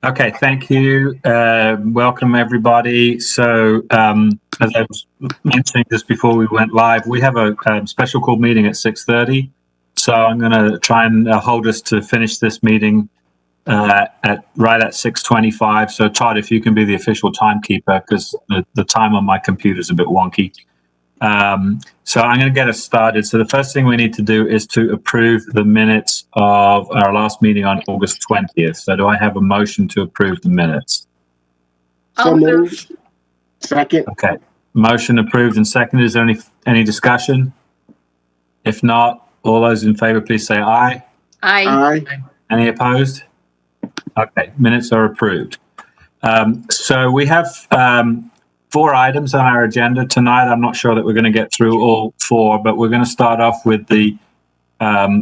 Okay, thank you. Welcome, everybody. So, as I was mentioning just before we went live, we have a special call meeting at 6:30. So I'm going to try and hold us to finish this meeting right at 6:25. So Todd, if you can be the official timekeeper, because the time on my computer is a bit wonky. So I'm going to get us started. So the first thing we need to do is to approve the minutes of our last meeting on August 20th. So do I have a motion to approve the minutes? So moved. Second. Okay. Motion approved and seconded. Is there any discussion? If not, all those in favor, please say aye. Aye. Any opposed? Okay. Minutes are approved. So we have 4 items on our agenda tonight. I'm not sure that we're going to get through all 4, but we're going to start off with the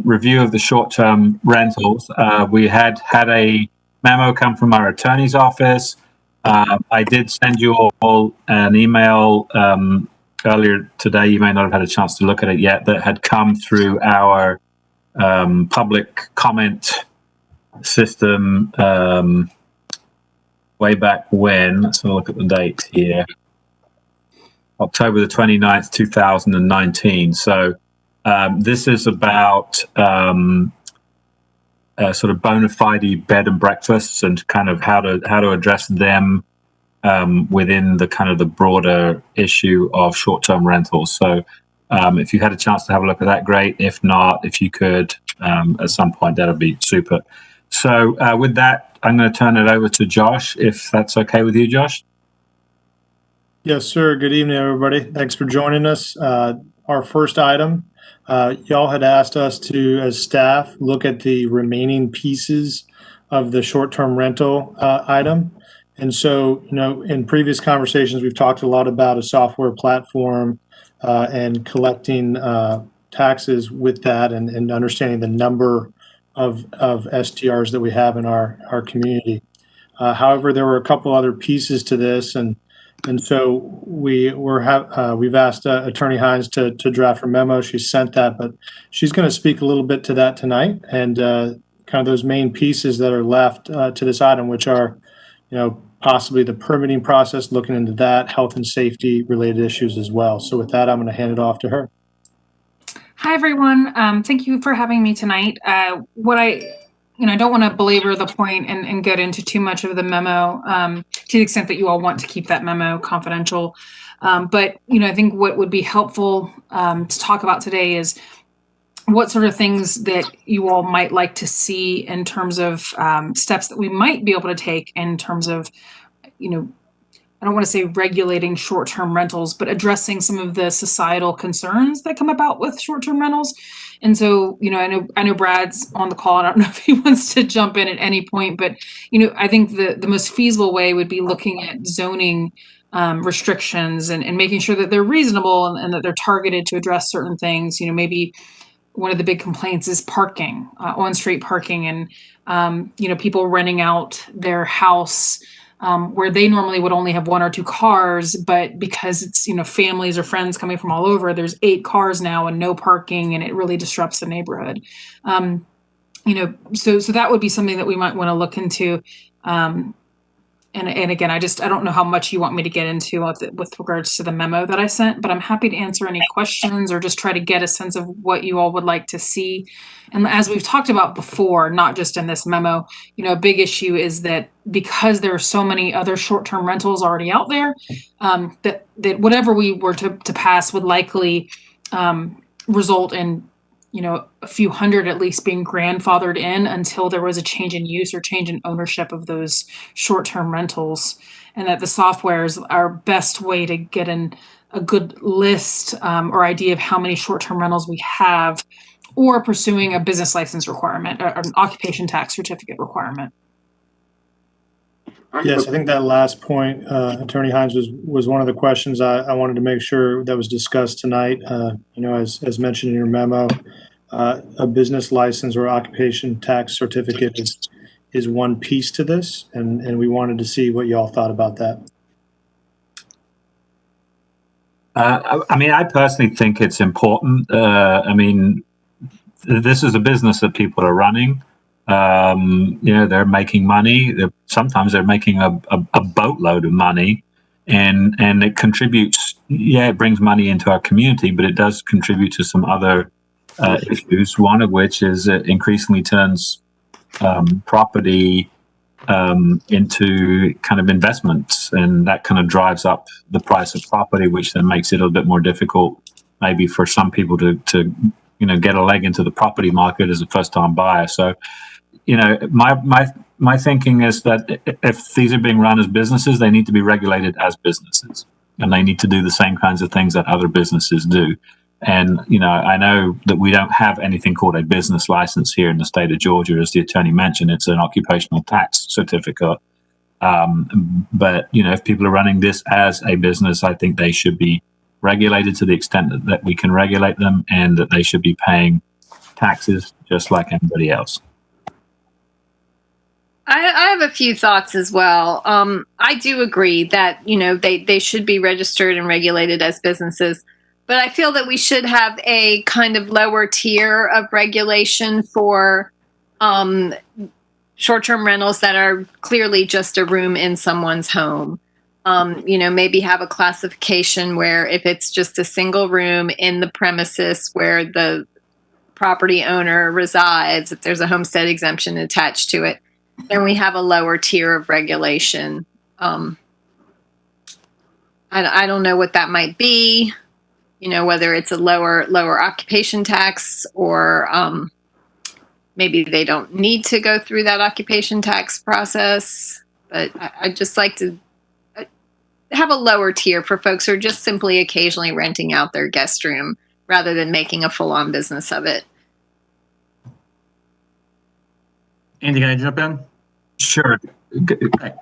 review of the short-term rentals. We had a memo come from our attorney's office. I did send you all an email earlier today. You may not have had a chance to look at it yet. That had come through our public comment system way back when. Let's have a look at the date here. October the 29th, 2019. So this is about sort of bona fide bed and breakfasts and kind of how to address them within the kind of the broader issue of short-term rentals. So if you had a chance to have a look at that, great. If not, if you could at some point, that would be super. So with that, I'm going to turn it over to Josh, if that's okay with you, Josh. Yes, sir. Good evening, everybody. Thanks for joining us. Our first item, y'all had asked us to, as staff, look at the remaining pieces of the short-term rental item. And so, in previous conversations, we've talked a lot about a software platform and collecting taxes with that and understanding the number of STRs that we have in our community. However, there were a couple other pieces to this, and so we've asked Attorney Hines to draft her memo. She sent that, but she's going to speak a little bit to that tonight and kind of those main pieces that are left to this item, which are, possibly the permitting process, looking into that, health and safety related issues as well. So with that, I'm going to hand it off to her. Hi, everyone. Thank you for having me tonight. I don't want to belabor the point and get into too much of the memo to the extent that you all want to keep that memo confidential. But, I think what would be helpful to talk about today is what sort of things that you all might like to see in terms of steps that we might be able to take in terms of, I don't want to say regulating short-term rentals, but addressing some of the societal concerns that come about with short-term rentals. And so, I know Brad's on the call. I don't know if he wants to jump in at any point, but, I think the most feasible way would be looking at zoning restrictions and making sure that they're reasonable and that they're targeted to address certain things. Maybe one of the big complaints is parking, on-street parking, and, people renting out their house where they normally would only have 1 or 2 cars, but because it's, families or friends coming from all over, there's 8 cars now and no parking, and it really disrupts the neighborhood. So that would be something that we might want to look into. And again, I don't know how much you want me to get into with regards to the memo that I sent, but I'm happy to answer any questions or just try to get a sense of what you all would like to see. And as we've talked about before, not just in this memo, a big issue is that because there are so many other short-term rentals already out there, that whatever we were to pass would likely result in a few hundred at least being grandfathered in until there was a change in use or change in ownership of those short-term rentals, and that the software is our best way to get in a good list or idea of how many short-term rentals we have, or pursuing a business license requirement or an occupation tax certificate requirement. Yes, I think that last point, Attorney Hines, was one of the questions I wanted to make sure that was discussed tonight. As mentioned in your memo, a business license or occupation tax certificate is one piece to this, and we wanted to see what y'all thought about that. I personally think it's important. This is a business that people are running. They're making money. Sometimes they're making a boatload of money, and it contributes. Yeah, it brings money into our community, but it does contribute to some other issues. One of which is it increasingly turns property into kind of investments, and that kind of drives up the price of property, which then makes it a little bit more difficult, maybe for some people to get a leg into the property market as a first-time buyer. So, my thinking is that if these are being run as businesses, they need to be regulated as businesses, and they need to do the same kinds of things that other businesses do. And, I know that we don't have anything called a business license here in the state of Georgia. As the attorney mentioned, it's an occupational tax certificate. But, if people are running this as a business, I think they should be regulated to the extent that we can regulate them, and that they should be paying taxes just like anybody else. I have a few thoughts as well. I do agree that, they should be registered and regulated as businesses. But I feel that we should have a kind of lower tier of regulation for short-term rentals that are clearly just a room in someone's home. Maybe have a classification where if it's just a single room in the premises where the property owner resides, if there's a homestead exemption attached to it, then we have a lower tier of regulation. I don't know what that might be. Whether it's a lower occupation tax, or maybe they don't need to go through that occupation tax process. But I'd just like to have a lower tier for folks who are just simply occasionally renting out their guest room rather than making a full-on business of it. Andy, can I jump in? Sure. Okay. Go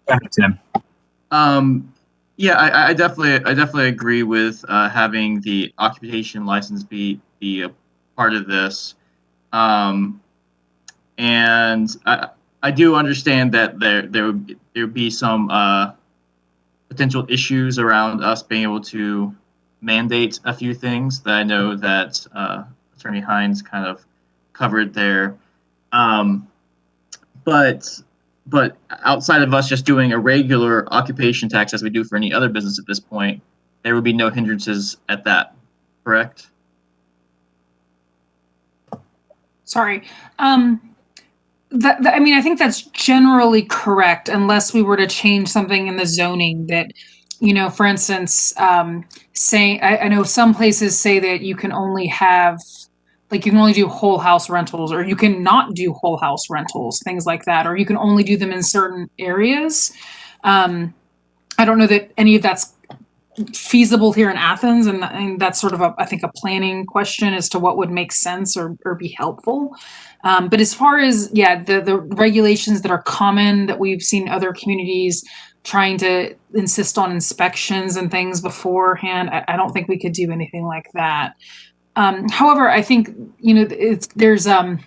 ahead, Tim. Yeah, I definitely agree with having the occupation license be a part of this, and I do understand that there would be some potential issues around us being able to mandate a few things that I know that Attorney Hines kind of covered there, But outside of us just doing a regular occupation tax as we do for any other business at this point, there would be no hindrances at that, correct? Sorry. I think that's generally correct, unless we were to change something in the zoning that, for instance, saying, I know some places say that you can only have, you can only do whole house rentals, or you can not do whole house rentals, things like that, or you can only do them in certain areas. I don't know that any of that's feasible here in Athens, and that's sort of I think a planning question as to what would make sense or be helpful. But as far as the regulations that are common that we've seen other communities trying to insist on inspections and things beforehand, I don't think we could do anything like that. However, I think, there's a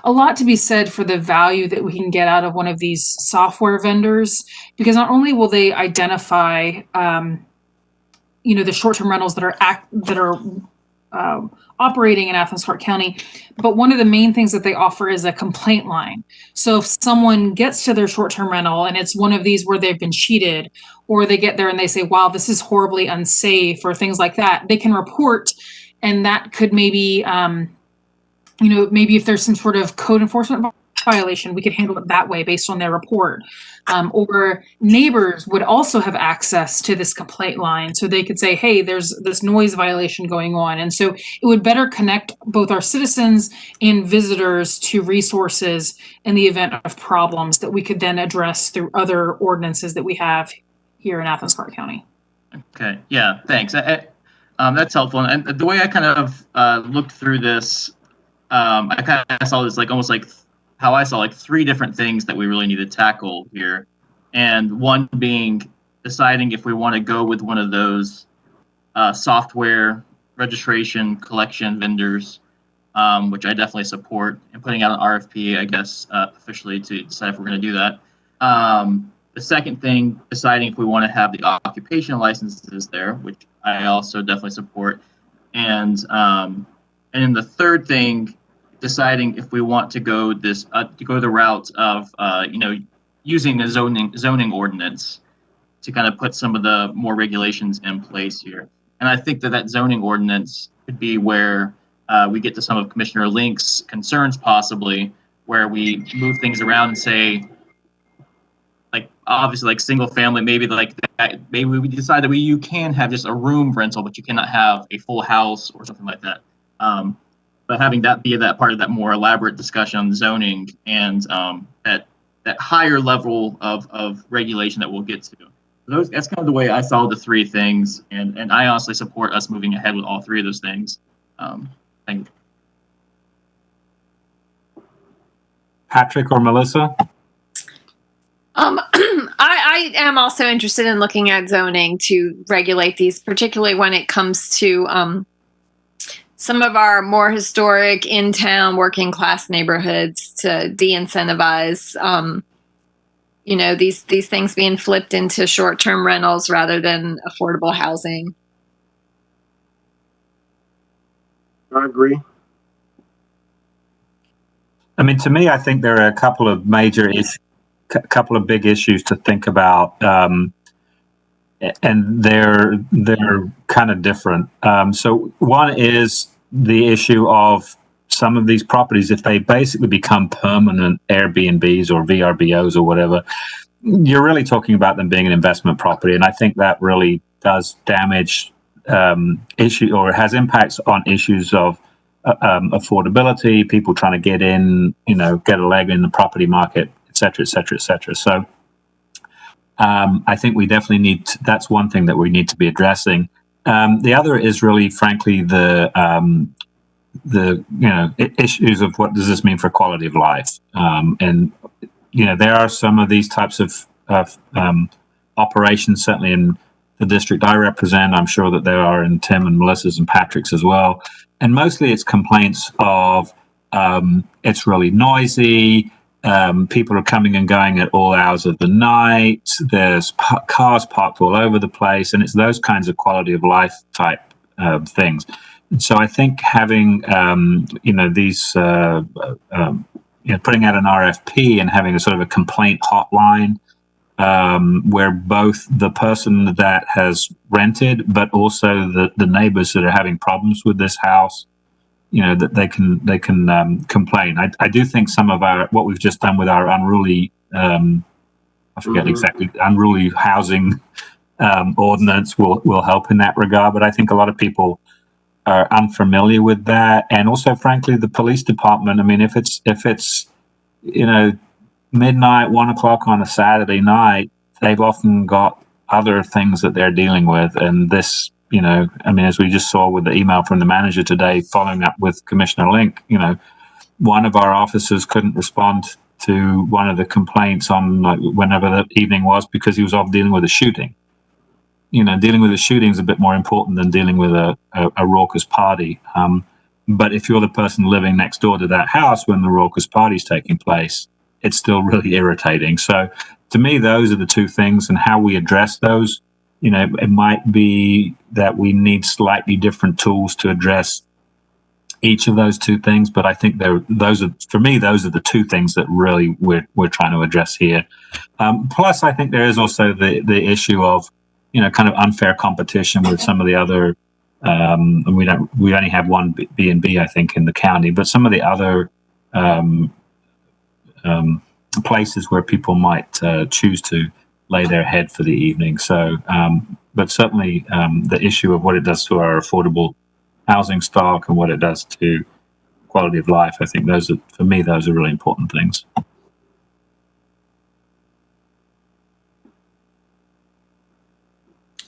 lot to be said for the value that we can get out of one of these software vendors, because not only will they identify, the short-term rentals that are operating in Athens-Clarke County, but one of the main things that they offer is a complaint line. So if someone gets to their short-term rental and it's one of these where they've been cheated, or they get there and they say, wow, this is horribly unsafe, or things like that, they can report. And that could maybe, maybe if there's some sort of code enforcement violation, we could handle it that way based on their report. Or neighbors would also have access to this complaint line. So they could say, hey, there's this noise violation going on. And so it would better connect both our citizens and visitors to resources in the event of problems that we could then address through other ordinances that we have here in Athens-Clarke County. Okay, yeah, thanks. That's helpful. And the way I kind of looked through this, I kind of saw this almost like how I saw three different things that we really need to tackle here. And one being deciding if we want to go with one of those software registration collection vendors, which I definitely support, and putting out an RFP, I guess, officially to decide if we're going to do that. The second thing, deciding if we want to have the occupation licenses there, which I also definitely support. And then the third thing, deciding if we want to go the route of using a zoning ordinance to kind of put some of the more regulations in place here. And I think that zoning ordinance could be where we get to some of Commissioner Link's concerns, possibly, where we move things around and say, like, obviously, like single family, maybe like that, maybe we decide that you can have just a room rental, but you cannot have a full house or something like that. But having that be that part of that more elaborate discussion on zoning and that higher level of regulation that we'll get to. That's kind of the way I saw the three things, and I honestly support us moving ahead with all three of those things. Thank you. Patrick or Melissa? I am also interested in looking at zoning to regulate these, particularly when it comes to some of our more historic in-town working class neighborhoods to de-incentivize, these things being flipped into short-term rentals rather than affordable housing. I agree. I mean, to me, I think there are a couple of major issues, a couple of big issues to think about, and they're kind of different. So one is the issue of some of these properties, if they basically become permanent Airbnbs or VRBOs or whatever, you're really talking about them being an investment property. And I think that really does damage issue or has impacts on issues of affordability, people trying to get in, get a leg in the property market, et cetera, et cetera, et cetera. So I think we definitely need to, that's one thing that we need to be addressing. The other is really, frankly, the issues of what does this mean for quality of life. And there are some of these types of operations, certainly in the district I represent. I'm sure that there are in Tim and Melissa's and Patrick's as well. And mostly it's complaints of it's really noisy. People are coming and going at all hours of the night. There's cars parked all over the place, and it's those kinds of quality of life type things. And so I think having these putting out an RFP and having a sort of a complaint hotline where both the person that has rented, but also the neighbors that are having problems with this house, that they can complain. I do think some of what we've just done with our unruly, I forget exactly, unruly housing ordinance will help in that regard. But I think a lot of people are unfamiliar with that, and also, frankly, the police department. I mean, if it's midnight, 1 o'clock on a Saturday night, they've often got other things that they're dealing with, and this. As we just saw with the email from the manager today, following up with Commissioner Link, one of our officers couldn't respond to one of the complaints on whenever the evening was because he was off dealing with a shooting. Dealing with a shooting is a bit more important than dealing with a raucous party. But if you're the person living next door to that house when the raucous party is taking place, it's still really irritating. So to me, those are the two things, and how we address those. It might be that we need slightly different tools to address each of those two things, but I think those are the two things that really we're trying to address here. Plus, I think there is also the issue of kind of unfair competition with some of the other. We only have one B&B, I think, in the county, but some of the other places where people might choose to lay their head for the evening. So, but certainly the issue of what it does to our affordable housing stock and what it does to quality of life, I think those are really important things.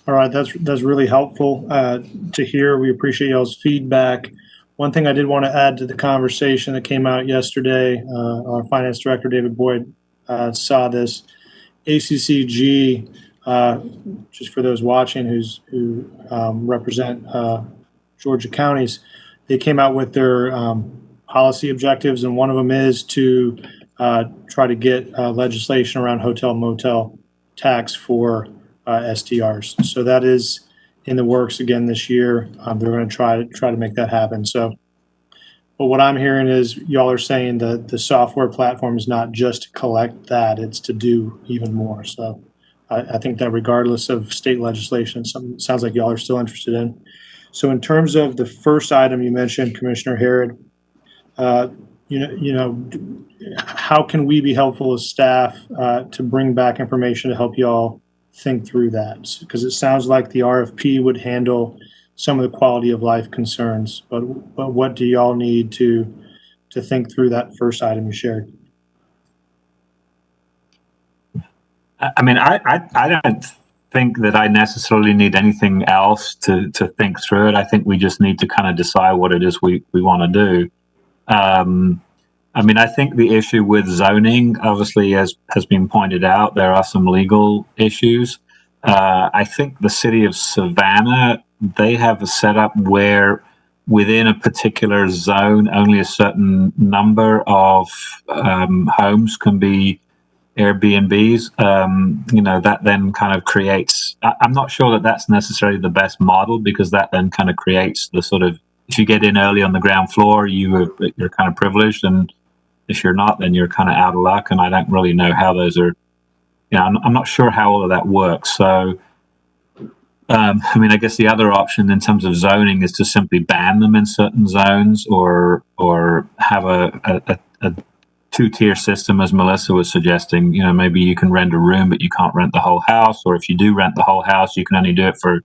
All right, that's really helpful to hear. We appreciate y'all's feedback. One thing I did want to add to the conversation that came out yesterday, our finance director, David Boyd, saw this. ACCG, just for those watching who represent Georgia counties, they came out with their policy objectives, and one of them is to try to get legislation around hotel motel tax for STRs. So that is in the works again this year. They're going to try to make that happen. So But what I'm hearing is y'all are saying that the software platform is not just to collect that, it's to do even more. So I think that regardless of state legislation, something sounds like y'all are still interested in. So in terms of the first item you mentioned, Commissioner Harrod, how can we be helpful as staff to bring back information to help y'all think through that? Because it sounds like the RFP would handle some of the quality of life concerns, but what do y'all need to think through that first item you shared? I mean, I don't think that I necessarily need anything else to think through it. I think we just need to kind of decide what it is we want to do. I mean, I think the issue with zoning, obviously, as has been pointed out, there are some legal issues. I think the city of Savannah, they have a setup where within a particular zone, only a certain number of homes can be Airbnbs. That then kind of creates, I'm not sure that that's necessarily the best model, because that then kind of creates the sort of, if you get in early on the ground floor, you're kind of privileged, and if you're not, then you're kind of out of luck. And I don't really know how those are, I'm not sure how all of that works. So, I mean, I guess the other option in terms of zoning is to simply ban them in certain zones, or have a two-tier system, as Melissa was suggesting. Maybe you can rent a room, but you can't rent the whole house. Or if you do rent the whole house, you can only do it for,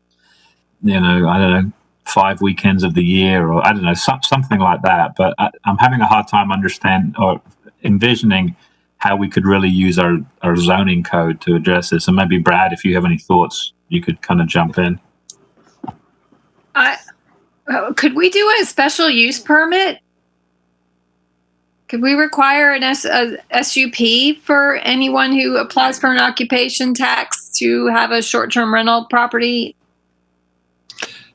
I don't know, 5 weekends of the year, or I don't know, something like that. But I'm having a hard time envisioning how we could really use our zoning code to address this. And maybe Brad, if you have any thoughts, you could kind of jump in. Could we do a special use permit? Could we require a SUP for anyone who applies for an occupation tax to have a short-term rental property?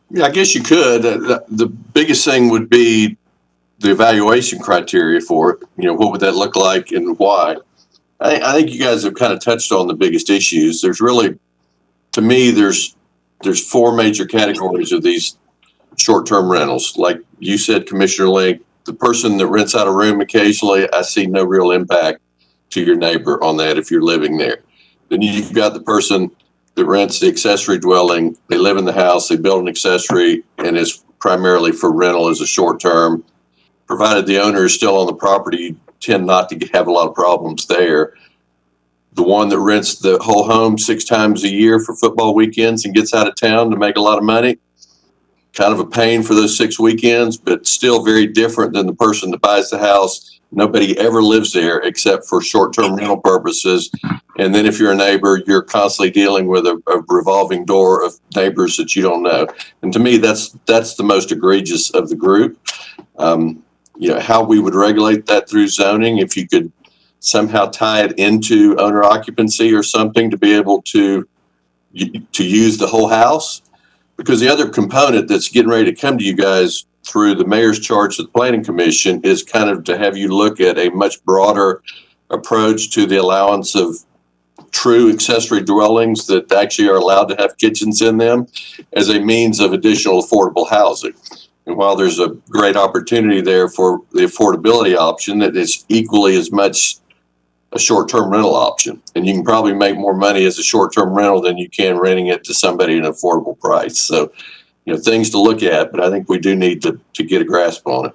Yeah, I guess you could. The biggest thing would be the evaluation criteria for it. What would that look like and why? I think you guys have kind of touched on the biggest issues. There's really, to me, there's 4 major categories of these short-term rentals. Like you said, Commissioner Link, the person that rents out a room occasionally, I see no real impact to your neighbor on that if you're living there. Then you've got the person that rents the accessory dwelling. They live in the house, they build an accessory, and it's primarily for rental as a short term. Provided the owner is still on the property, you tend not to have a lot of problems there. The one that rents the whole home 6 times a year for football weekends and gets out of town to make a lot of money, kind of a pain for those 6 weekends, but still very different than the person that buys the house. Nobody ever lives there except for short-term rental purposes. And then if you're a neighbor, you're constantly dealing with a revolving door of neighbors that you don't know. And to me, that's the most egregious of the group. How we would regulate that through zoning, if you could somehow tie it into owner occupancy or something to be able to use the whole house. Because the other component that's getting ready to come to you guys through the mayor's charge to the planning commission is kind of to have you look at a much broader approach to the allowance of true accessory dwellings that actually are allowed to have kitchens in them as a means of additional affordable housing. And while there's a great opportunity there for the affordability option, that is equally as much a short-term rental option. And you can probably make more money as a short-term rental than you can renting it to somebody at an affordable price. So, things to look at, but I think we do need to get a grasp on it.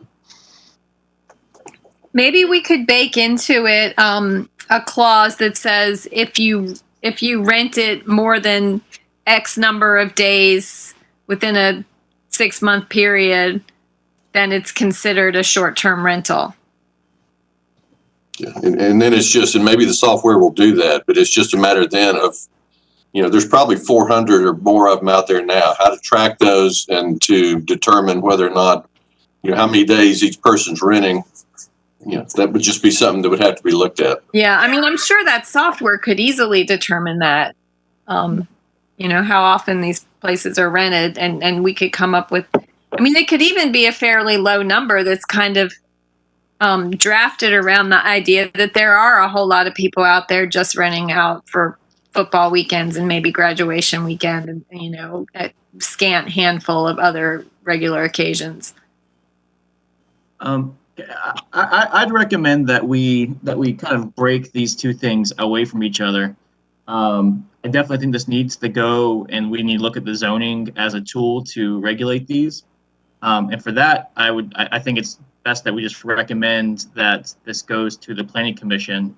Maybe we could bake into it a clause that says if you rent it more than X number of days within a 6-month period, then it's considered a short-term rental. Yeah. And then it's just, and maybe the software will do that, but it's just a matter then of, there's probably 400 or more of them out there now, how to track those and to determine whether or not, how many days each person's renting. That would just be something that would have to be looked at. Yeah, I mean, I'm sure that software could easily determine that, how often these places are rented, and we could come up with, it could even be a fairly low number that's kind of drafted around the idea that there are a whole lot of people out there just renting out for football weekends and maybe graduation weekend and, a scant handful of other regular occasions. I'd recommend that we kind of break these two things away from each other. I definitely think this needs to go, and we need to look at the zoning as a tool to regulate these. And for that, I think it's best that we just recommend that this goes to the Planning Commission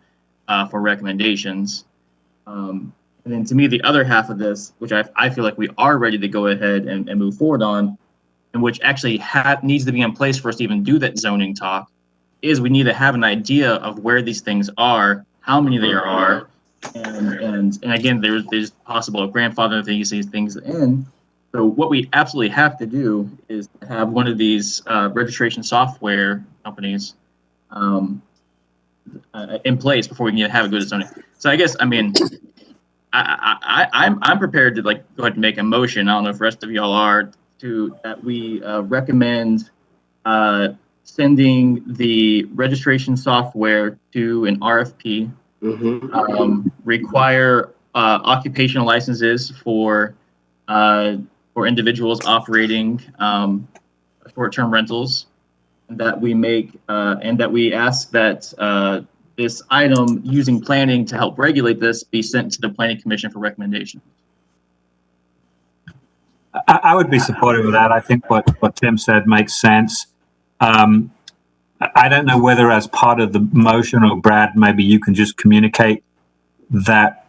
for recommendations. And then to me, the other half of this, which I feel like we are ready to go ahead and move forward on, and which actually needs to be in place for us to even do that zoning talk, is we need to have an idea of where these things are, how many there are, and again, there's possible grandfather these things in. So what we absolutely have to do is have one of these registration software companies in place before we can have a good zoning. So I guess, I mean, I'm prepared to go ahead and make a motion. I don't know if the rest of y'all are, that we recommend sending the registration software to an RFP, require occupational licenses for individuals operating short-term rentals, and that we ask that this item using planning to help regulate this be sent to the Planning Commission for recommendation. I would be supportive of that. I think what Tim said makes sense. I don't know whether as part of the motion, or Brad, maybe you can just communicate that,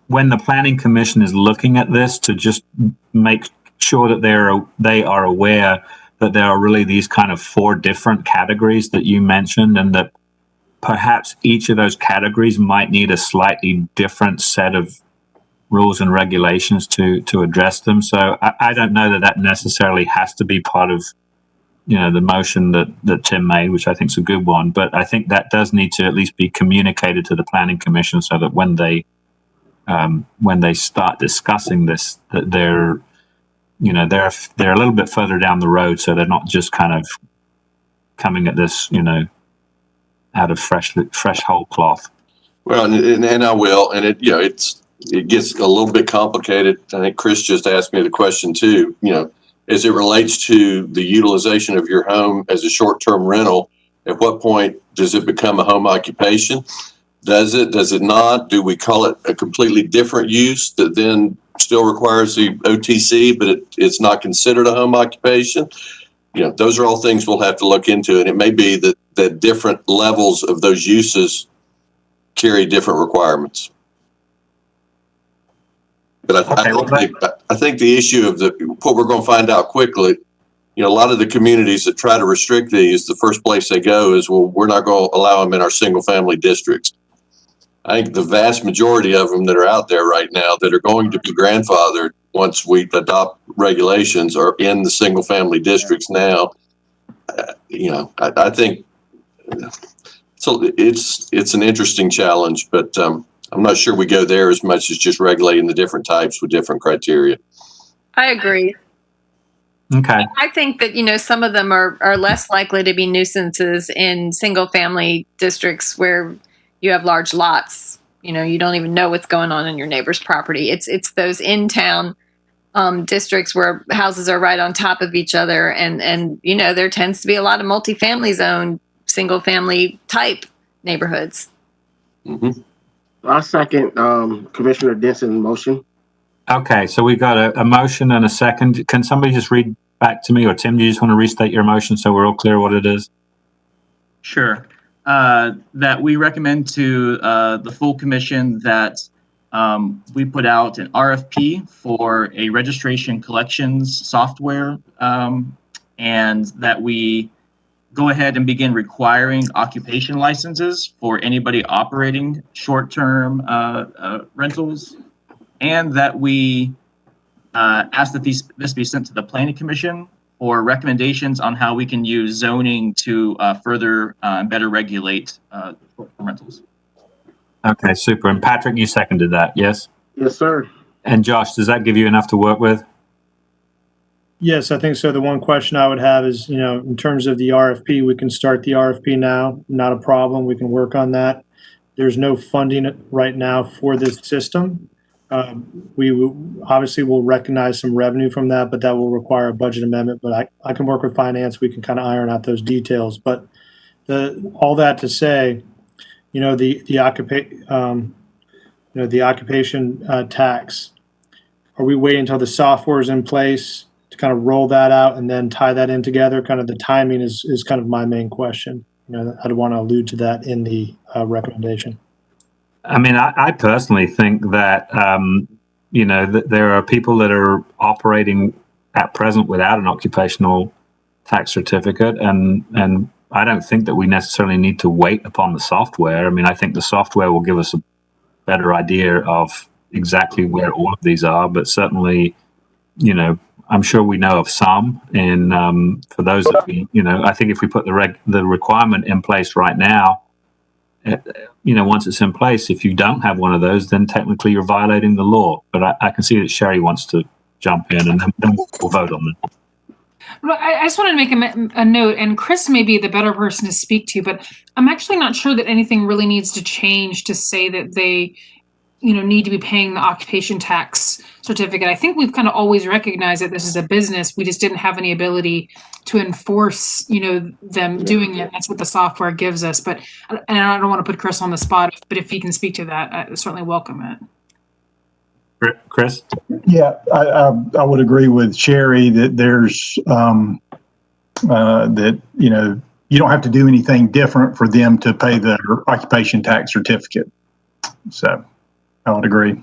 when the Planning Commission is looking at this, to just make sure that they are aware that there are really these kind of 4 different categories that you mentioned, and that perhaps each of those categories might need a slightly different set of rules and regulations to address them. So I don't know that necessarily has to be part of the motion that Tim made, which I think is a good one. But I think that does need to at least be communicated to the Planning Commission, so that when they start discussing this, that they're a little bit further down the road, so they're not just kind of coming at this out of fresh whole cloth. Well, and I will, and it gets a little bit complicated. I think Chris just asked me the question too, as it relates to the utilization of your home as a short-term rental. At what point does it become a home occupation? Does it not? Do we call it a completely different use that then still requires the OTC, but it's not considered a home occupation? Those are all things we'll have to look into, and it may be that different levels of those uses carry different requirements. But I think the issue of what we're going to find out quickly, a lot of the communities that try to restrict these, the first place they go is, well, we're not going to allow them in our single family districts. I think the vast majority of them that are out there right now that are going to be grandfathered once we adopt regulations are in the single family districts now. I think so. It's an interesting challenge, but I'm not sure we go there as much as just regulating the different types with different criteria. I agree. Okay. I think that, some of them are less likely to be nuisances in single family districts where you have large lots. You don't even know what's going on in your neighbor's property. It's those in town districts where houses are right on top of each other. And there tends to be a lot of multifamily zone, single family type neighborhoods. Mm-hmm. I second Commissioner Denson's motion. Okay, so we've got a motion and a second. Can somebody just read back to me, or Tim, do you just want to restate your motion so we're all clear what it is? Sure. That we recommend to the full commission that we put out an RFP for a registration collections software, and that we go ahead and begin requiring occupation licenses for anybody operating short-term rentals, and that we ask that this be sent to the Planning Commission for recommendations on how we can use zoning to further and better regulate short-term rentals. Okay, super. And Patrick, you seconded that, yes? Yes, sir. And Josh, does that give you enough to work with? Yes, I think so. The one question I would have is, in terms of the RFP, we can start the RFP now. Not a problem. We can work on that. There's no funding right now for this system. We obviously will recognize some revenue from that, but that will require a budget amendment. But I can work with finance. We can kind of iron out those details. But all that to say, the occupation tax. Are we waiting until the software is in place to kind of roll that out and then tie that in together? Kind of the timing is kind of my main question. I'd want to allude to that in the recommendation. I mean, I personally think that, that there are people that are operating at present without an occupational tax certificate. And I don't think that we necessarily need to wait upon the software. I mean, I think the software will give us a better idea of exactly where all of these are. But certainly, I'm sure we know of some. And for those that I think if we put the requirement in place right now, once it's in place, if you don't have one of those, then technically you're violating the law. But I can see that Sherry wants to jump in, and then we'll vote on it. Well, I just wanted to make a note, and Chris may be the better person to speak to, but I'm actually not sure that anything really needs to change to say that they, need to be paying the occupation tax certificate. I think we've kind of always recognized that this is a business. We just didn't have any ability to enforce, them doing it. That's what the software gives us. And I don't want to put Chris on the spot, but if he can speak to that, I certainly welcome it. Chris? Yeah, I would agree with Sherry that there's that you don't have to do anything different for them to pay their occupation tax certificate. So I would agree.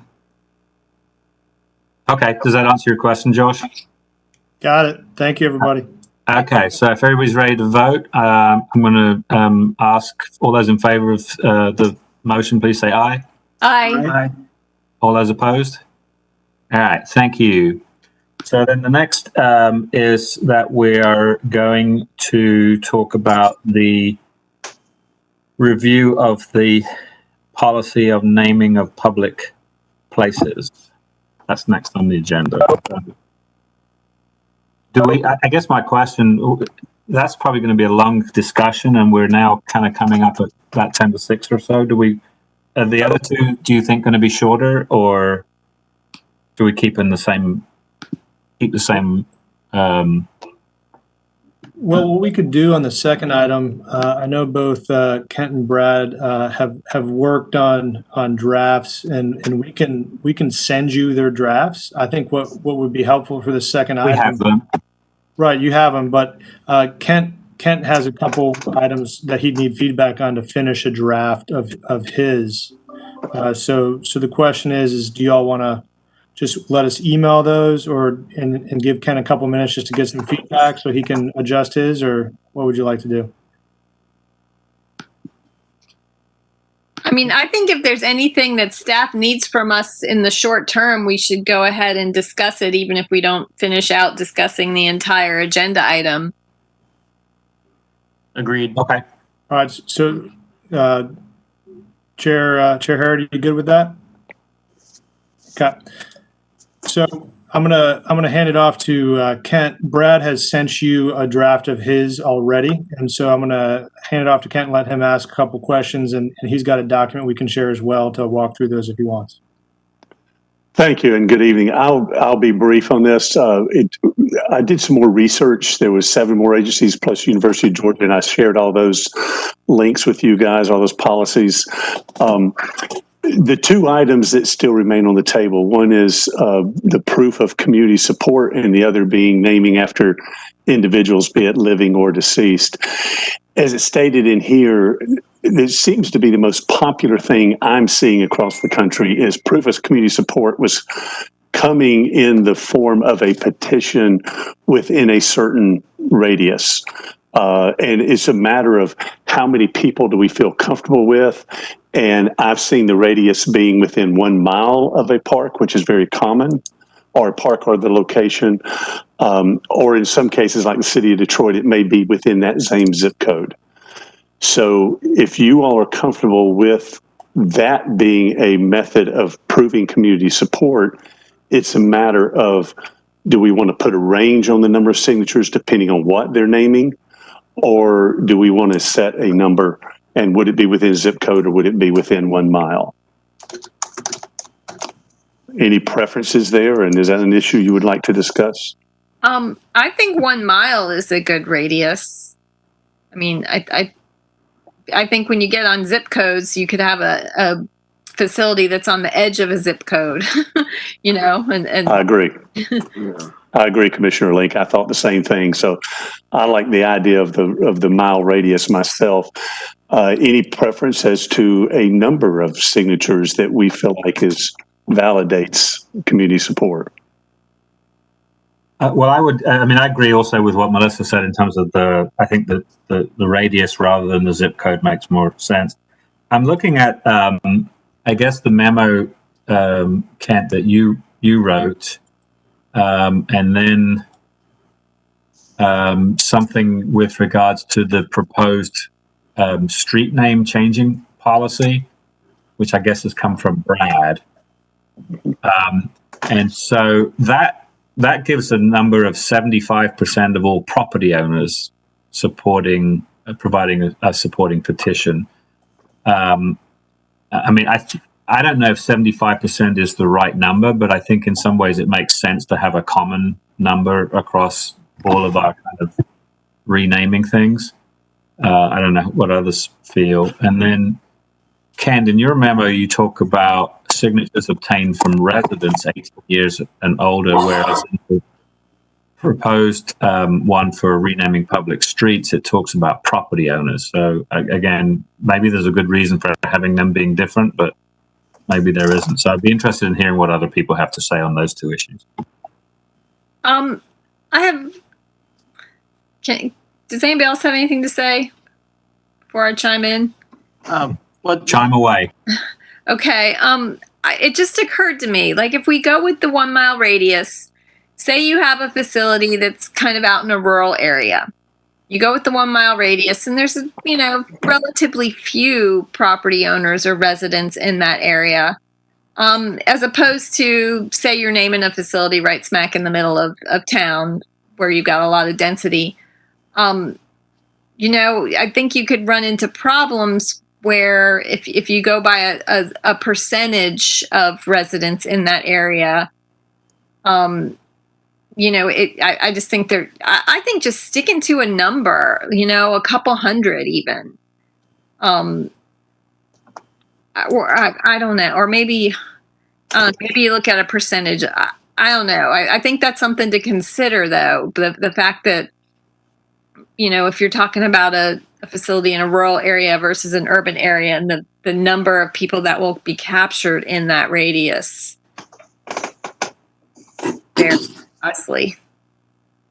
Okay, does that answer your question, Josh? Got it. Thank you, everybody. Okay, so if everybody's ready to vote, I'm going to ask all those in favor of the motion, please say aye. Aye. All those opposed? All right, thank you. So then the next is that we are going to talk about the review of the policy of naming of public places. That's next on the agenda. I guess my question, that's probably going to be a long discussion, and we're now kind of coming up at about 10 to 6 or so. Are the other two, do you think, going to be shorter, or do we keep the same? Well, what we could do on the second item, I know both Kent and Brad have worked on drafts, and we can send you their drafts. I think what would be helpful for the second item. We have them. Right, you have them, but Kent has a couple items that he'd need feedback on to finish a draft of his. So the question is do y'all want to just let us email those and give Ken a couple minutes just to get some feedback so he can adjust his, or what would you like to do? I mean, I think if there's anything that staff needs from us in the short term, we should go ahead and discuss it, even if we don't finish out discussing the entire agenda item. Agreed. Okay. All right, so Chair Harrod, you good with that? Okay. So I'm gonna hand it off to Kent. Brad has sent you a draft of his already, and so I'm gonna hand it off to Kent and let him ask a couple questions, and he's got a document we can share as well to walk through those if he wants. Thank you and good evening. I'll be brief on this. I did some more research. There was 7 more agencies plus University of Georgia, and I shared all those links with you guys, all those policies. The 2 items that still remain on the table, one is the proof of community support, and the other being naming after individuals, be it living or deceased. As it's stated in here, it seems to be the most popular thing I'm seeing across the country is proof of community support was coming in the form of a petition within a certain radius. And it's a matter of how many people do we feel comfortable with. And I've seen the radius being within 1 mile of a park, which is very common, or a park or the location. Or in some cases, like the city of Detroit, it may be within that same zip code. So if you all are comfortable with that being a method of proving community support, it's a matter of, do we want to put a range on the number of signatures depending on what they're naming? Or do we want to set a number, and would it be within zip code or would it be within 1 mile? Any preferences there, and is that an issue you would like to discuss? I think 1 mile is a good radius. I mean, I think when you get on zip codes, you could have a facility that's on the edge of a zip code, you know, and I agree. Yeah. I agree, Commissioner Link. I thought the same thing. So I like the idea of the mile radius myself. Any preference as to a number of signatures that we feel like validates community support? Well, I agree also with what Melissa said in terms of I think that the radius rather than the zip code makes more sense. I'm looking at, I guess, the memo, Kent, that you wrote, and then something with regards to the proposed street name changing policy, which I guess has come from Brad. And so that gives a number of 75% of all property owners providing a supporting petition. I mean, I don't know if 75% is the right number, but I think in some ways it makes sense to have a common number across all of our kind of renaming things. I don't know what others feel. And then, Ken, in your memo, you talk about signatures obtained from residents 18 years and older, whereas in the proposed one for renaming public streets, it talks about property owners. So again, maybe there's a good reason for having them being different, but maybe there isn't. So I'd be interested in hearing what other people have to say on those two issues. Does anybody else have anything to say before I chime in? Chime away. Okay. It just occurred to me, like if we go with the 1 mile radius, say you have a facility that's kind of out in a rural area. You go with the 1 mile radius and there's, you know, relatively few property owners or residents in that area. As opposed to, say you're naming a facility right smack in the middle of town where you've got a lot of density. You know, I think you could run into problems where if you go by a percentage of residents in that area, you know, I just think I think just sticking to a number, you know, a couple hundred even, or I don't know, or maybe you look at a percentage. I don't know. I think that's something to consider, though. The fact that, you know, if you're talking about a facility in a rural area versus an urban area, and the number of people that will be captured in that radius. Honestly.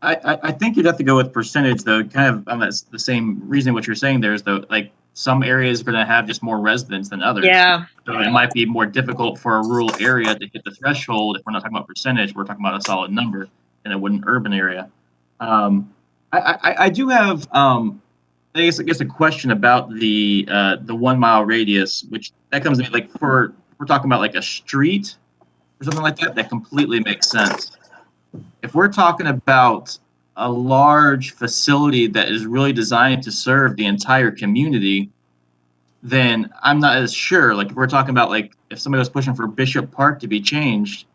I think you'd have to go with percentage, though, kind of on the same reason what you're saying there is, though, like some areas are going to have just more residents than others. Yeah. So it might be more difficult for a rural area to hit the threshold. If we're not talking about percentage, we're talking about a solid number in a wooden urban area. I do have, I guess a question about the 1 mile radius, which that comes to me like we're talking about like a street or something like that completely makes sense. If we're talking about a large facility that is really designed to serve the entire community, then I'm not as sure. Like if we're talking about like if somebody was pushing for Bishop Park to be changed,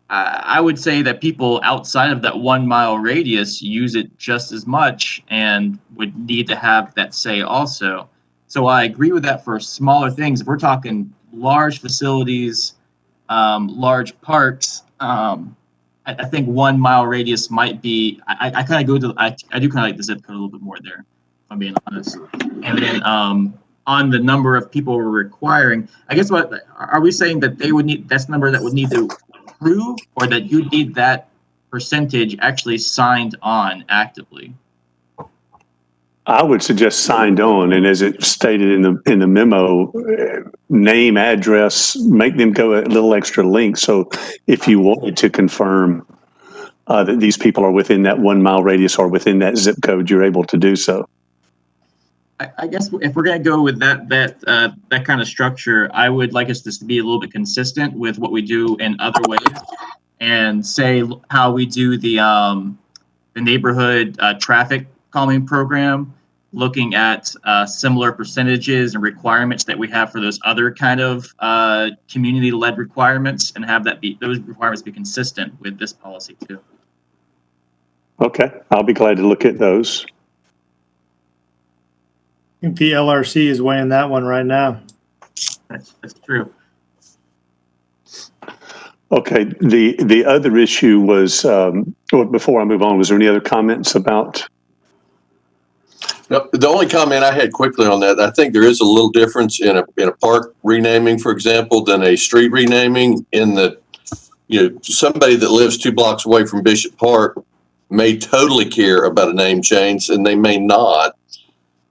I would say that people outside of that 1 mile radius use it just as much and would need to have that say also. So I agree with that for smaller things. If we're talking large facilities, large parks, I think 1 mile radius might be, I kind of go to, I do kind of like the zip code a little bit more there, if I'm being honest. And then on the number of people we're requiring, I guess what, are we saying that they would need, that's the number that would need to approve, or that you need that percentage actually signed on actively? I would suggest signed on, and as it stated in the memo, name, address, make them go a little extra link. So if you wanted to confirm that these people are within that 1 mile radius or within that zip code, you're able to do so. I guess if we're going to go with that kind of structure, I would like us to be a little bit consistent with what we do in other ways, and say how we do the neighborhood traffic calming program. looking at similar percentages and requirements that we have for those other kind of community-led requirements, and have those requirements be consistent with this policy too. Okay, I'll be glad to look at those. I think the LRC is weighing that one right now. That's true. Okay, the other issue was, before I move on, was there any other comments about? No, the only comment I had quickly on that, I think there is a little difference in a park renaming, for example, than a street renaming, in that, somebody that lives 2 blocks away from Bishop Park may totally care about a name change, and they may not.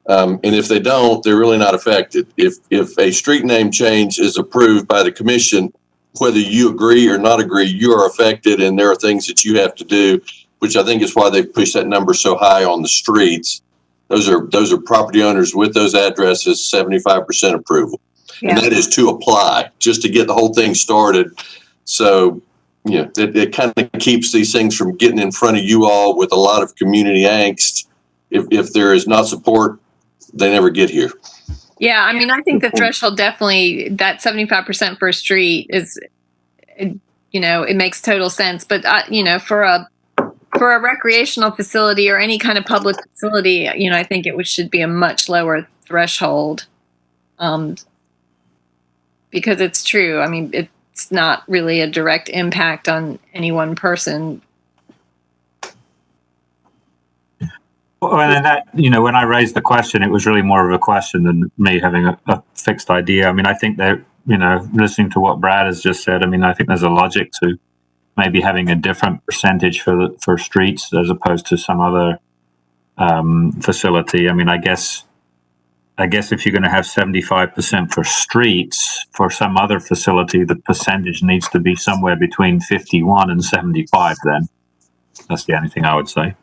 And if they don't, they're really not affected. If a street name change is approved by the commission, whether you agree or not agree, you are affected, and there are things that you have to do, which I think is why they push that number so high on the streets. Those are property owners with those addresses, 75% approval. Yeah. And that is to apply, just to get the whole thing started. So, it kind of keeps these things from getting in front of you all with a lot of community angst. If there is not support, they never get here. Yeah, I mean, I think the threshold definitely, that 75% for a street is, it makes total sense. But, for a recreational facility or any kind of public facility, I think should be a much lower threshold. Because it's true. I mean, it's not really a direct impact on any one person. Well, and that, when I raised the question, it was really more of a question than me having a fixed idea. I mean, I think that, listening to what Brad has just said, I mean, I think there's a logic to maybe having a different percentage for streets as opposed to some other facility. I mean, I guess if you're going to have 75% for streets, for some other facility, the percentage needs to be somewhere between 51 and 75 then. That's the only thing I would say.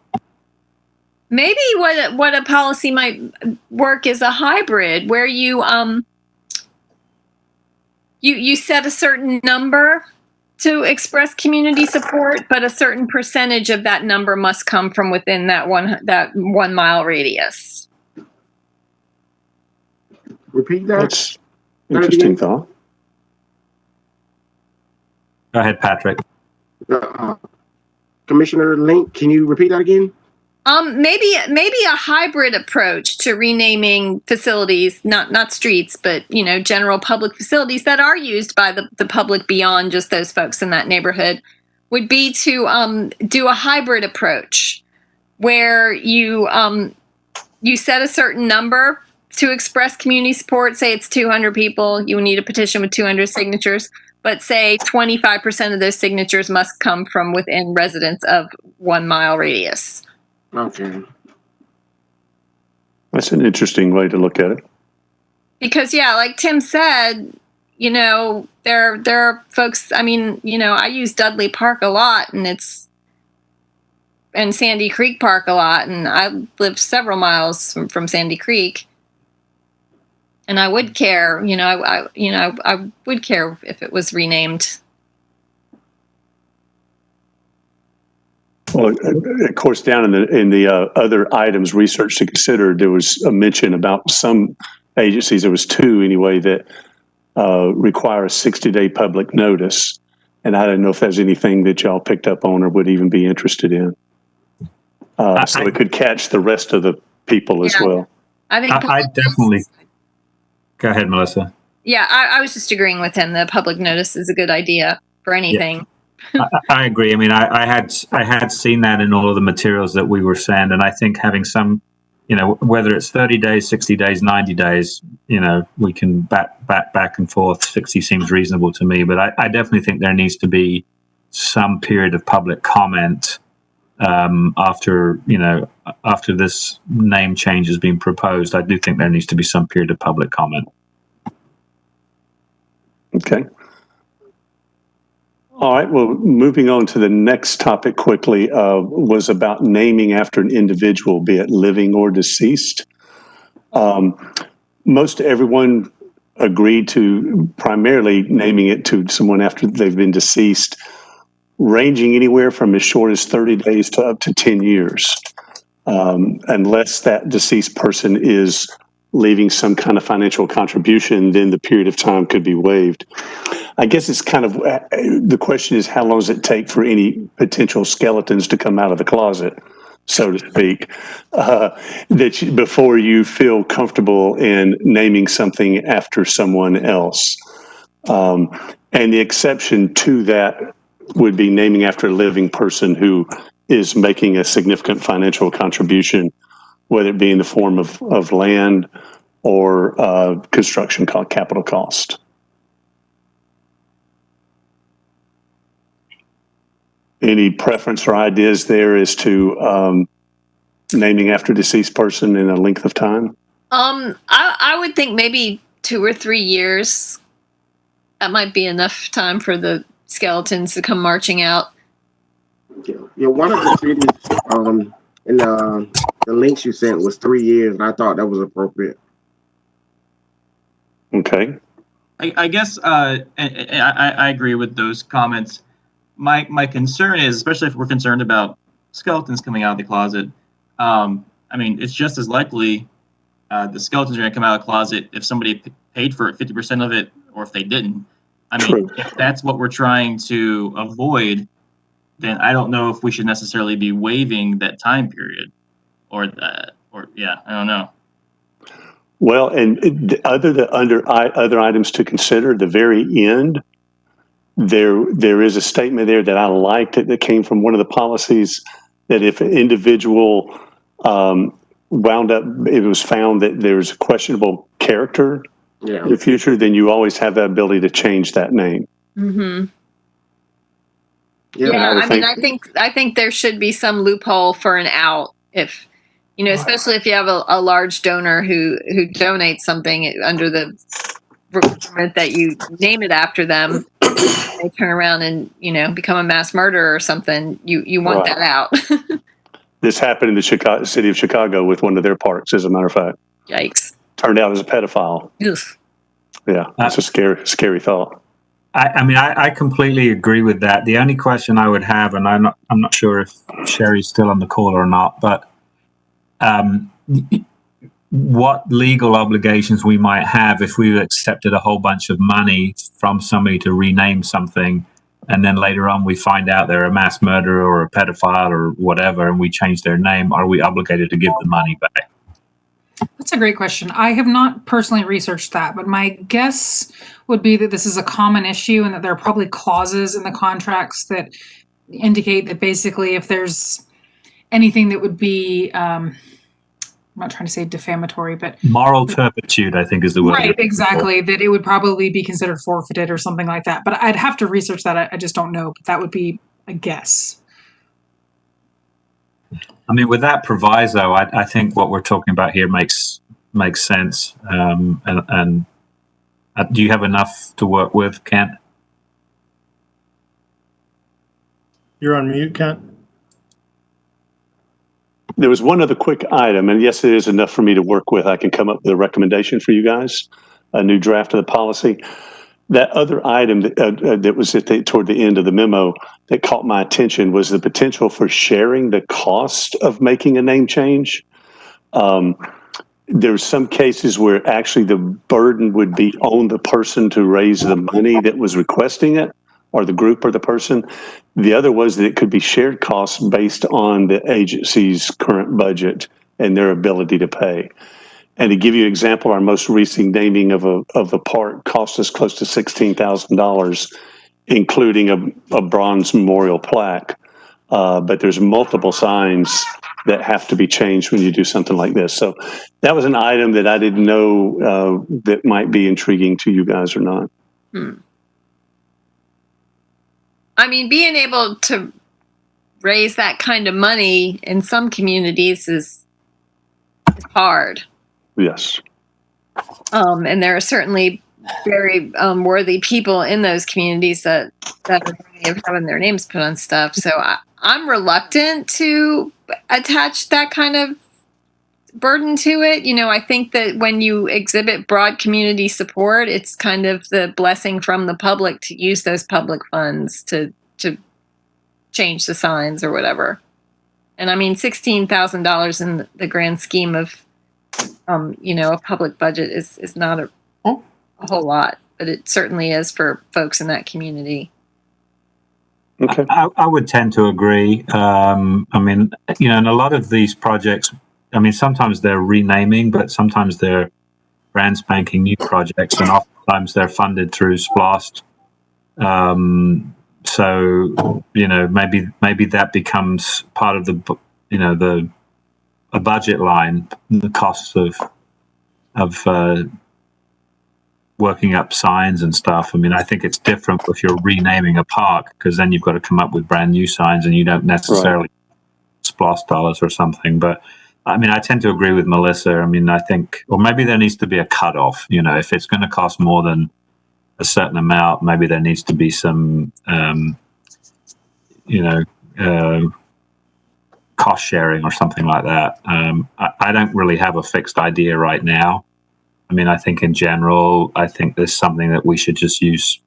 Maybe what a policy might work is a hybrid where you you set a certain number to express community support, but a certain percentage of that number must come from within that 1 mile radius. Repeat that. That's interesting thought. Go ahead, Patrick. Commissioner Link, can you repeat that again? Maybe a hybrid approach to renaming facilities, not streets, but general public facilities that are used by the public beyond just those folks in that neighborhood, would be to do a hybrid approach where you set a certain number to express community support. Say it's 200 people, you need a petition with 200 signatures, but say 25% of those signatures must come from within residents of 1 mile radius. Okay. That's an interesting way to look at it. Because, yeah, like Tim said, there are folks, I mean, I use Dudley Park a lot, and Sandy Creek Park a lot, and I live several miles from Sandy Creek. And I would care, I would care if it was renamed. Well, of course, down in the other items, research to consider, there was a mention about some agencies, there was 2 anyway, that require a 60-day public notice. And I don't know if there's anything that y'all picked up on or would even be interested in. So it could catch the rest of the people as well. I think I definitely. Go ahead, Melissa. Yeah, I was just agreeing with him. The public notice is a good idea for anything. Yeah. I agree. I mean, I had seen that in all of the materials that we were sent, and I think having some, whether it's 30 days, 60 days, 90 days, we can back and forth. 60 seems reasonable to me, but I definitely think there needs to be some period of public comment after this name change has been proposed. I do think there needs to be some period of public comment. Okay. All right. Well, moving on to the next topic quickly was about naming after an individual, be it living or deceased. Most everyone agreed to primarily naming it to someone after they've been deceased, ranging anywhere from as short as 30 days to up to 10 years. Unless that deceased person is leaving some kind of financial contribution, then the period of time could be waived. I guess it's kind of, the question is, how long does it take for any potential skeletons to come out of the closet, so to speak, before you feel comfortable in naming something after someone else? And the exception to that would be naming after a living person who is making a significant financial contribution, whether it be in the form of land or construction capital cost. Any preference or ideas there as to naming after deceased person in a length of time? I would think maybe 2 or 3 years. That might be enough time for the skeletons to come marching out. Yeah, one of the cities in the links you sent was 3 years, and I thought that was appropriate. Okay. I guess I agree with those comments. My concern is, especially if we're concerned about skeletons coming out of the closet, I mean, it's just as likely the skeletons are going to come out of the closet if somebody paid for it, 50% of it, or if they didn't. I mean, True. if that's what we're trying to avoid, then I don't know if we should necessarily be waiving that time period, or yeah, I don't know. Well, and under other items to consider, at the very end, there is a statement there that I liked that came from one of the policies, that if an individual wound up, it was found that there's a questionable character in the future, then you always have that ability to change that name. Mm-hmm. Yeah, I mean, I think there should be some loophole for an out, if you know, especially if you have a large donor who donates something under the requirement that you name it after them. They turn around and, you know, become a mass murderer or something. You want that out. This happened in the city of Chicago with one of their parks, as a matter of fact. Yikes! Turned out as a pedophile. Ugh. Yeah, that's a scary thought. I mean, I completely agree with that. The only question I would have, and I'm not sure if Sherry's still on the call or not, but what legal obligations we might have if we accepted a whole bunch of money from somebody to rename something, and then later on we find out they're a mass murderer or a pedophile or whatever, and we change their name. Are we obligated to give the money back? That's a great question. I have not personally researched that, but my guess would be that this is a common issue and that there are probably clauses in the contracts that indicate that basically if there's anything that would be, I'm not trying to say defamatory, but moral turpitude, I think, is the word. Right, exactly. That it would probably be considered forfeited or something like that. But I'd have to research that. I just don't know. But that would be a guess. I mean, with that proviso, I think what we're talking about here makes sense. And do you have enough to work with, Kent? You're on mute, Kent. There was one other quick item, and yes, it is enough for me to work with. I can come up with a recommendation for you guys, a new draft of the policy. That other item that was toward the end of the memo that caught my attention was the potential for sharing the cost of making a name change. There's some cases where actually the burden would be on the person to raise the money that was requesting it, or the group or the person. The other was that it could be shared costs based on the agency's current budget and their ability to pay. And to give you an example, our most recent naming of a park cost us close to $16,000, including a bronze memorial plaque. But there's multiple signs that have to be changed when you do something like this. So that was an item that I didn't know that might be intriguing to you guys or not. I mean, being able to raise that kind of money in some communities is hard. Yes. And there are certainly very worthy people in those communities that are having their names put on stuff. So I'm reluctant to attach that kind of burden to it. You know, I think that when you exhibit broad community support, it's kind of the blessing from the public to use those public funds to change the signs or whatever. And I mean, $16,000 in the grand scheme of, a public budget is not a whole lot, but it certainly is for folks in that community. Okay. I would tend to agree. I mean, in a lot of these projects, I mean, sometimes they're renaming, but sometimes they're brand spanking new projects, and oftentimes they're funded through SPLOST. So maybe that becomes part of a budget line, the costs of working up signs and stuff. I mean, I think it's different if you're renaming a park, because then you've got to come up with brand new signs, and you don't necessarily SPLOST dollars or something. But I mean, I tend to agree with Melissa. I mean, I think, or maybe there needs to be a cutoff. If it's going to cost more than a certain amount, maybe there needs to be some, cost sharing or something like that. I don't really have a fixed idea right now. I mean, I think in general, I think there's something that we should just use,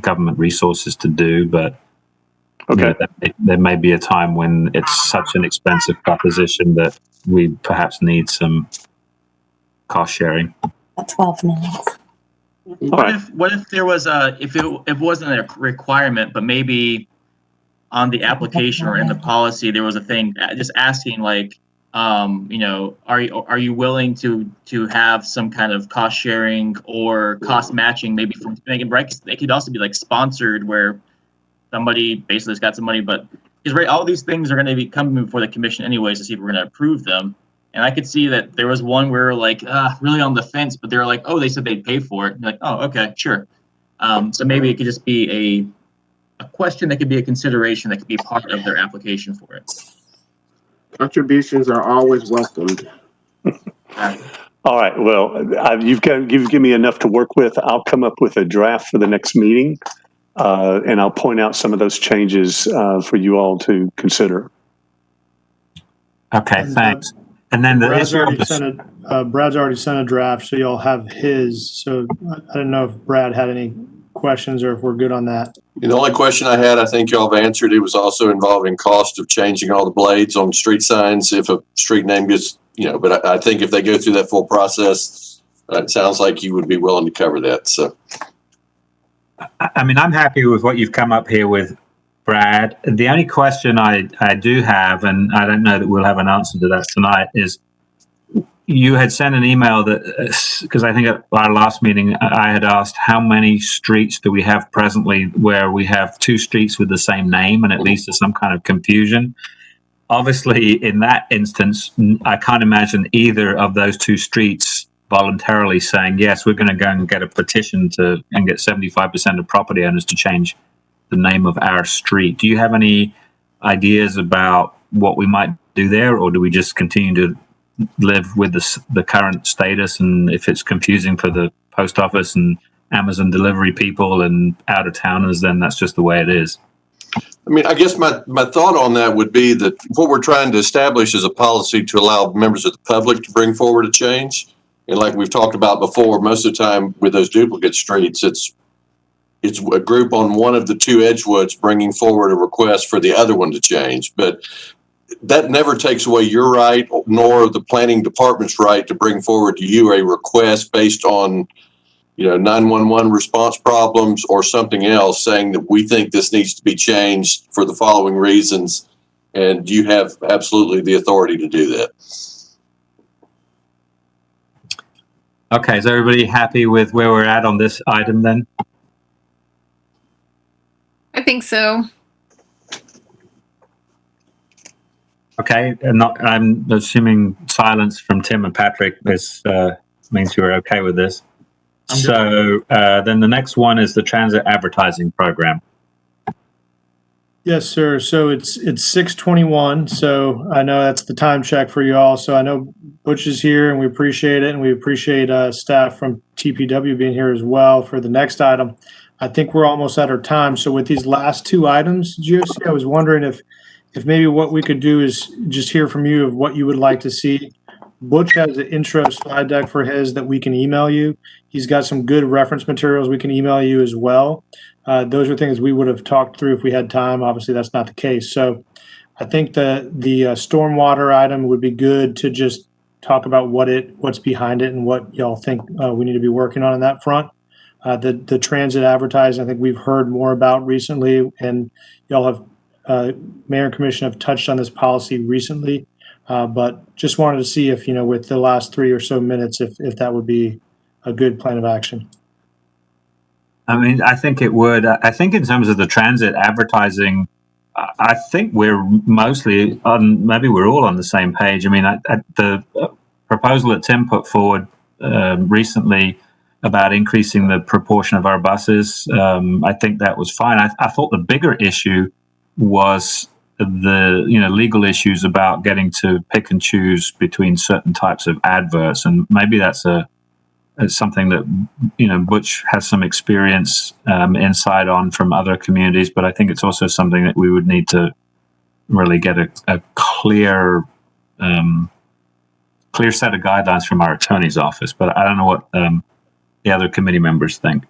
government resources to do. But there may be a time when it's such an expensive proposition that we perhaps need some cost sharing. 12 minutes. What if there was if it wasn't a requirement, but maybe on the application or in the policy there was a thing just asking like, are you willing to have some kind of cost sharing or cost matching, maybe from making breaks? They could also be like sponsored, where somebody basically has got some money, but because all these things are going to be coming before the commission anyways to see if we're going to approve them. And I could see that there was one where like really on the fence, but they're like, oh, they said they'd pay for it. And you're like, oh, okay, sure. So maybe it could just be a question that could be a consideration that could be part of their application for it. Contributions are always welcomed. All right. Well, you've given me enough to work with. I'll come up with a draft for the next meeting, and I'll point out some of those changes for you all to consider. Okay, thanks. And then Brad's already sent a draft, so y'all have his. So I don't know if Brad had any questions or if we're good on that. The only question I had, I think y'all have answered. It was also involving cost of changing all the blades on street signs if a street name gets, but I think if they go through that full process, it sounds like you would be willing to cover that. So, I mean, I'm happy with what you've come up here with, Brad. The only question I do have, and I don't know that we'll have an answer to that tonight, is you had sent an email that, because I think at our last meeting, I had asked how many streets do we have presently where we have two streets with the same name and at least there's some kind of confusion. Obviously, in that instance, I can't imagine either of those two streets voluntarily saying, yes, we're going to go and get a petition and get 75% of property owners to change the name of our street. Do you have any ideas about what we might do there, or do we just continue to live with the current status, and if it's confusing for the post office and Amazon delivery people and out of towners, then that's just the way it is? I mean, I guess my thought on that would be that what we're trying to establish is a policy to allow members of the public to bring forward a change. And like we've talked about before, most of the time with those duplicate streets, it's a group on one of the two Edgewoods bringing forward a request for the other one to change. But that never takes away your right, nor the planning department's right to bring forward to you a request based on, 911 response problems or something else, saying that we think this needs to be changed for the following reasons. And you have absolutely the authority to do that. Okay, is everybody happy with where we're at on this item then? I think so. Okay, I'm assuming silence from Tim and Patrick. This means you're okay with this. So then the next one is the transit advertising program. Yes, sir. So it's 6:21. So I know that's the time check for you all. So I know Butch is here, and we appreciate it, and we appreciate staff from TPW being here as well for the next item. I think we're almost at our time. So with these last two items, GOC, I was wondering if maybe what we could do is just hear from you of what you would like to see. Butch has an intro slide deck for his that we can email you. He's got some good reference materials we can email you as well. Those are things we would have talked through if we had time. Obviously, that's not the case. So I think the stormwater item would be good to just talk about what's behind it and what y'all think we need to be working on that front. The transit advertising, I think we've heard more about recently, and y'all have, Mayor and Commission have touched on this policy recently, but just wanted to see if, with the last 3 or so minutes, if that would be a good plan of action. I mean, I think it would. I think in terms of the transit advertising, I think we're mostly on, maybe we're all on the same page. I mean, the proposal that Tim put forward recently about increasing the proportion of our buses, I think that was fine. I thought the bigger issue was the legal issues about getting to pick and choose between certain types of adverts, and maybe that's something that Butch has some experience insight on from other communities, but I think it's also something that we would need to really get a clear set of guidelines from our attorney's office. But I don't know what the other committee members think.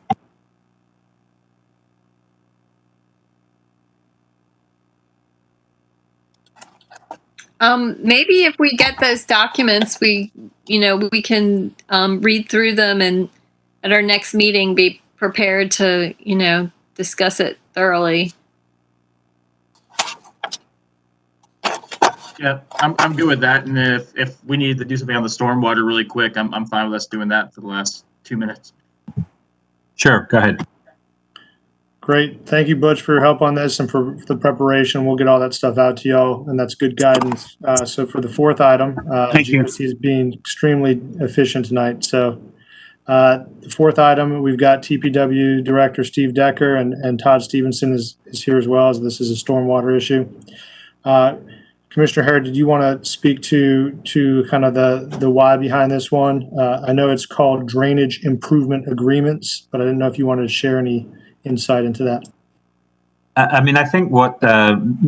Maybe if we get those documents, we can read through them and at our next meeting be prepared to, discuss it thoroughly. Yeah, I'm good with that. And if we need to do something on the stormwater really quick, I'm fine with us doing that for the last 2 minutes. Sure, go ahead. Great. Thank you, Butch, for your help on this and for the preparation. We'll get all that stuff out to y'all, and that's good guidance. So for the fourth item, Thank you. GSC is being extremely efficient tonight. So the fourth item, we've got TPW Director Steve Decker and Todd Stevenson is here as well, as this is a stormwater issue. Commissioner Harrod, did you want to speak to kind of the why behind this one? I know it's called Drainage Improvement Agreements, but I didn't know if you wanted to share any insight into that. I mean, I think what the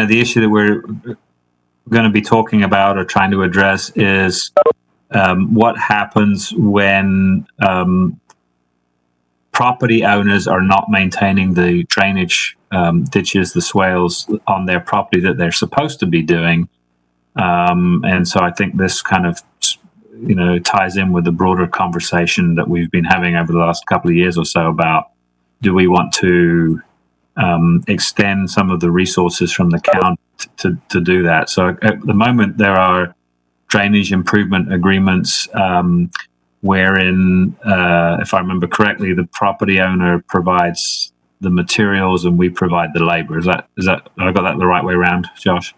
issue that we're going to be talking about or trying to address is what happens when property owners are not maintaining the drainage ditches, the swales on their property that they're supposed to be doing. And so I think this kind of ties in with the broader conversation that we've been having over the last couple of years or so about, do we want to extend some of the resources from the county to do that? So at the moment, there are drainage improvement agreements wherein, if I remember correctly, the property owner provides the materials and we provide the labor. Is that have I got that the right way around, Josh?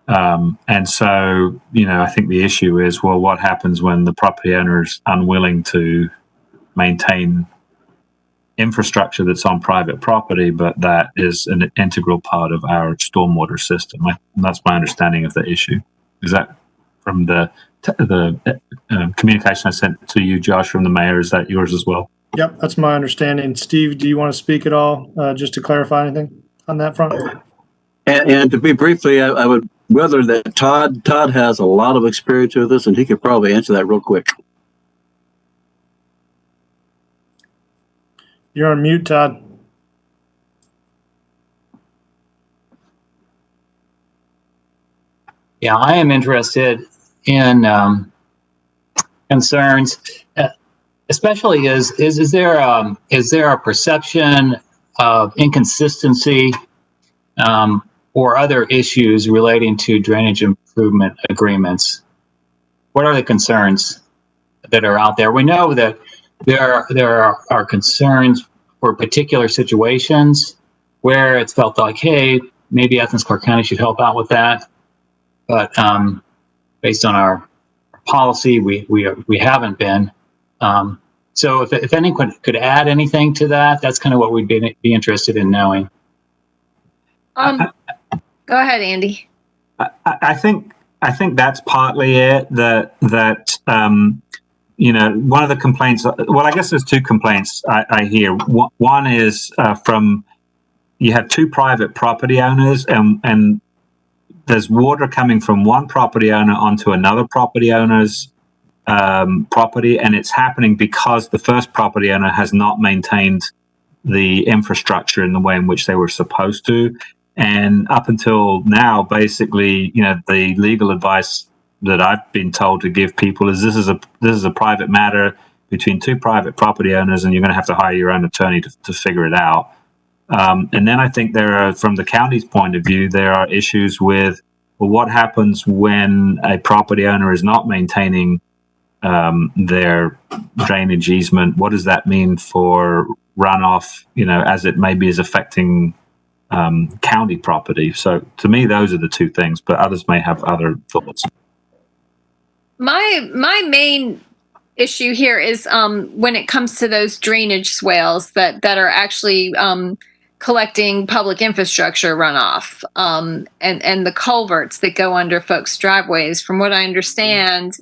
And so, I think the issue is, well, what happens when the property owner is unwilling to maintain infrastructure that's on private property, but that is an integral part of our stormwater system? And that's my understanding of the issue. Is that from the communication I sent to you, Josh, from the mayor? Is that yours as well? Yep, that's my understanding. Steve, do you want to speak at all, just to clarify anything on that front? And to be briefly, I would rather that Todd has a lot of experience with this, and he could probably answer that real quick. You're on mute, Todd. Yeah, I am interested in concerns, especially is there a perception of inconsistency or other issues relating to drainage improvement agreements? What are the concerns that are out there? We know that there are concerns for particular situations where it's felt like, hey, maybe Athens-Clarke County should help out with that. But based on our policy, we haven't been. So if anyone could add anything to that, that's kind of what we'd be interested in knowing. Go ahead, Andy. I think that's partly it. That one of the complaints. Well, I guess there's two complaints I hear. One is from you have two private property owners, and there's water coming from one property owner onto another property owner's property, and it's happening because the first property owner has not maintained the infrastructure in the way in which they were supposed to. And up until now, basically, the legal advice that I've been told to give people is this is a private matter between two private property owners, and you're going to have to hire your own attorney to figure it out. And then I think from the county's point of view, there are issues with, well, what happens when a property owner is not maintaining their drainage easement? What does that mean for runoff, as it maybe is affecting county property? So to me, those are the two things, but others may have other thoughts. My main issue here is when it comes to those drainage swales that are actually collecting public infrastructure runoff, and the culverts that go under folks' driveways. From what I understand,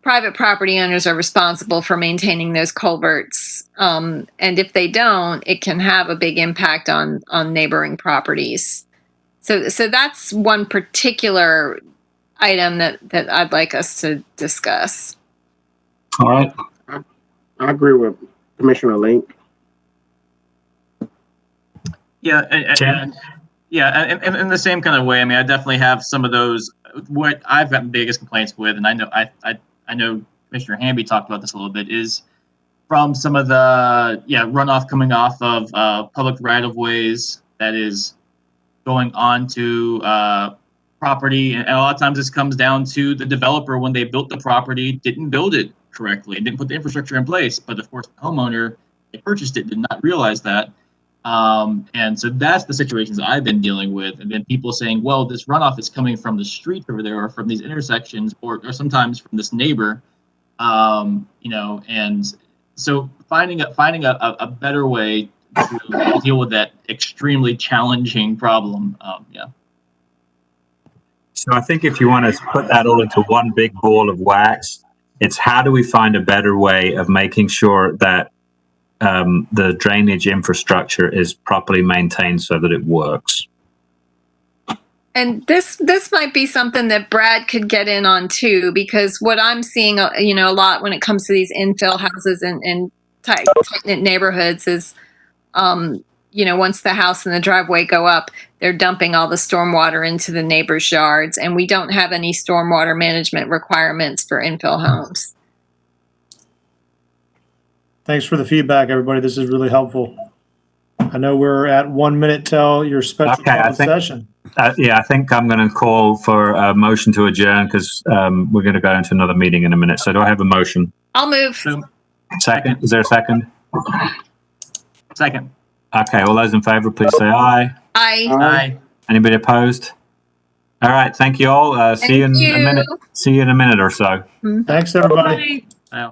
private property owners are responsible for maintaining those culverts, and if they don't, it can have a big impact on neighboring properties. So that's one particular item that I'd like us to discuss. All right. I agree with Commissioner Link. Yeah, and in the same kind of way. I mean, I definitely have some of those. What I've got the biggest complaints with, and I know Commissioner Hamby talked about this a little bit, is from some of the runoff coming off of public right of ways that is going on to property, and a lot of times this comes down to the developer, when they built the property, didn't build it correctly and didn't put the infrastructure in place. But of course, the homeowner, they purchased it, did not realize that. And so that's the situations I've been dealing with. And then people saying, well, this runoff is coming from the street over there, or from these intersections, or sometimes from this neighbor. And so finding a better way to deal with that extremely challenging problem. So I think if you want to put that all into one big ball of wax, it's how do we find a better way of making sure that the drainage infrastructure is properly maintained so that it works. And this might be something that Brad could get in on too, because what I'm seeing, a lot when it comes to these infill houses and tight-knit neighborhoods is, once the house and the driveway go up, they're dumping all the stormwater into the neighbors' yards, and we don't have any stormwater management requirements for infill homes. Thanks for the feedback, everybody. This is really helpful. I know we're at 1 minute till your special session. I think I'm going to call for a motion to adjourn because we're going to go into another meeting in a minute. So do I have a motion? I'll move. Second? Is there a second? Second. Okay, all those in favor, please say aye. Aye. Aye. Anybody opposed? All right, thank you all. See you in a minute. See you in a minute or so. Thanks, everybody. Bye.